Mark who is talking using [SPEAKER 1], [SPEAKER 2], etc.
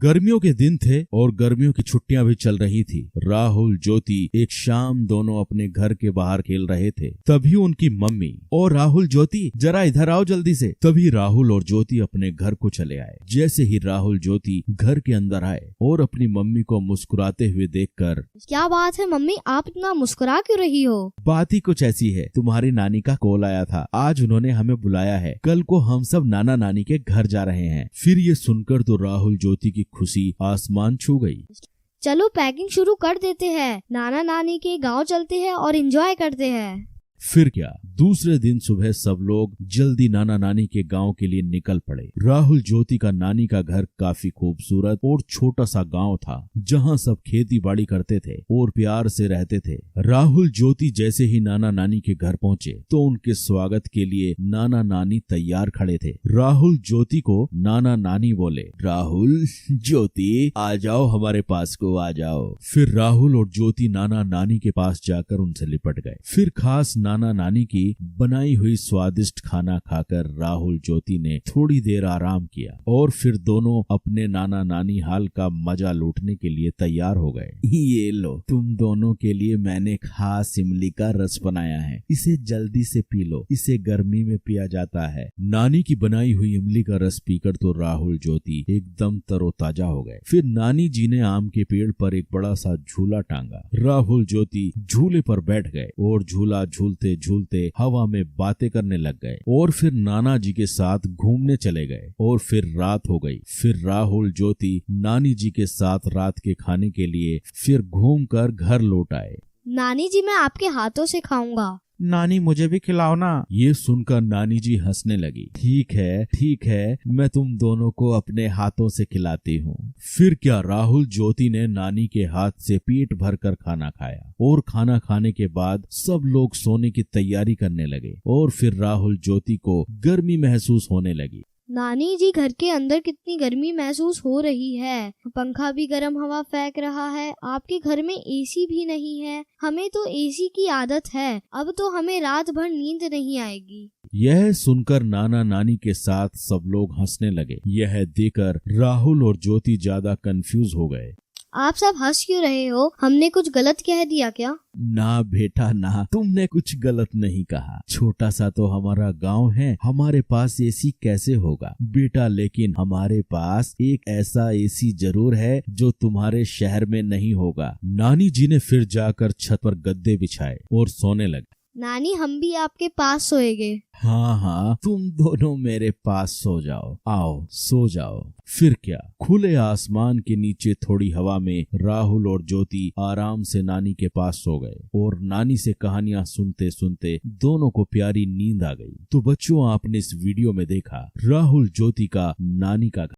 [SPEAKER 1] गर्मियों के दिन थे और गर्मियों की छुट्टियां भी चल रही थी। राहुल ज्योति एक शाम दोनों अपने घर के बाहर खेल रहे थे। तभी उनकी मम्मी और राहुल ज्योति जरा इधर आओ जल्दी से। तभी राहुल और ज्योति अपने घर को चले आए। जैसे ही राहुल ज्योति घर के अंदर आए और अपनी मम्मी को मुस्कुराते हुए देखकर,
[SPEAKER 2] क्या बात है मम्मी, आप इतना मुस्कुरा क्यों रही हो?
[SPEAKER 1] बात ही कुछ ऐसी है, तुम्हारी नानी का कॉल आया था, आज उन्होंने हमें बुलाया है, कल को हम सब नाना नानी के घर जा रहे हैं। फिर ये सुनकर तो राहुल ज्योति की खुशी आसमान छू गई।
[SPEAKER 2] चलो पैकिंग शुरू कर देते हैं, नाना नानी के गांव चलते हैं और एंजॉय करते हैं।
[SPEAKER 1] फिर क्या, दूसरे दिन सुबह सब लोग जल्दी नाना नानी के गांव के लिए निकल पड़े। राहुल ज्योति का नानी का घर काफी खूबसूरत और छोटा सा गांव था, जहां सब खेती बाड़ी करते थे और प्यार से रहते थे। राहुल ज्योति जैसे ही नाना नानी के घर पहुंचे तो उनके स्वागत के लिए नाना नानी तैयार खड़े थे। राहुल ज्योति को नाना नानी बोले, राहुल ज्योति आ जाओ, हमारे पास को आ जाओ। फिर राहुल और ज्योति नाना नानी के पास जाकर उनसे लिपट गए। फिर खास नाना नानी की बनाई हुई स्वादिष्ट खाना खाकर राहुल ज्योति ने थोड़ी देर आराम किया और फिर दोनों अपने नाना नानी हाल का मजा लूटने के लिए तैयार हो गए। ये लो, तुम दोनों के लिए मैंने खास इमली का रस बनाया है, इसे जल्दी से पी लो, इसे गर्मी में पिया जाता है। नानी की बनाई हुई इमली का रस पीकर तो राहुल ज्योति एकदम तरोताजा हो गए। फिर नानी जी ने आम के पेड़ पर एक बड़ा सा झूला टांगा। राहुल ज्योति झूले पर बैठ गए और झूला झूलते झूलते हवा में बातें करने लग गए और फिर नाना जी के साथ घूमने चले गए। और फिर रात हो गई। फिर राहुल ज्योति नानी जी के साथ रात के खाने के लिए फिर घूमकर घर लौट आए।
[SPEAKER 2] नानी जी, मैं आपके हाथों से खाऊंगा।
[SPEAKER 1] नानी मुझे भी खिलाओ ना। ये सुनकर नानी जी हंसने लगी। ठीक है, मैं तुम दोनों को अपने हाथों से खिलाती हूँ। फिर क्या, राहुल ज्योति ने नानी के हाथ से पेट भरकर खाना खाया और खाना खाने के बाद सब लोग सोने की तैयारी करने लगे और फिर राहुल ज्योति को गर्मी महसूस होने लगी।
[SPEAKER 2] नानी जी, घर के अंदर कितनी गर्मी महसूस हो रही है, पंखा भी गर्म हवा फेंक रहा है, आपके घर में एसी भी नहीं है। हमें तो एसी की आदत है, अब तो हमें रात भर नींद नहीं आएगी।
[SPEAKER 1] यह सुनकर नाना नानी के साथ सब लोग हंसने लगे। यह देखकर राहुल और ज्योति ज्यादा कंफ्यूज हो गए।
[SPEAKER 2] आप सब हंस क्यों रहे हो? हमने कुछ गलत कह दिया क्या?
[SPEAKER 1] ना बेटा ना, तुमने कुछ गलत नहीं कहा। छोटा सा तो हमारा गांव है, हमारे पास एसी कैसे होगा बेटा, लेकिन हमारे पास एक ऐसा एसी जरूर है जो तुम्हारे शहर में नहीं होगा। नानी जी ने फिर जाकर छत पर गद्दे बिछाए और सोने लगे।
[SPEAKER 2] नानी, हम भी आपके पास सोएंगे।
[SPEAKER 1] हाँ, तुम दोनों मेरे पास सो जाओ, आओ सो जाओ। फिर क्या, खुले आसमान के नीचे थोड़ी हवा में राहुल और ज्योति आराम से नानी के पास सो गए और नानी से कहानियां सुनते सुनते दोनों को प्यारी नींद आ गई। तो बच्चों, आपने इस वीडियो में देखा राहुल ज्योति का नानी का घर।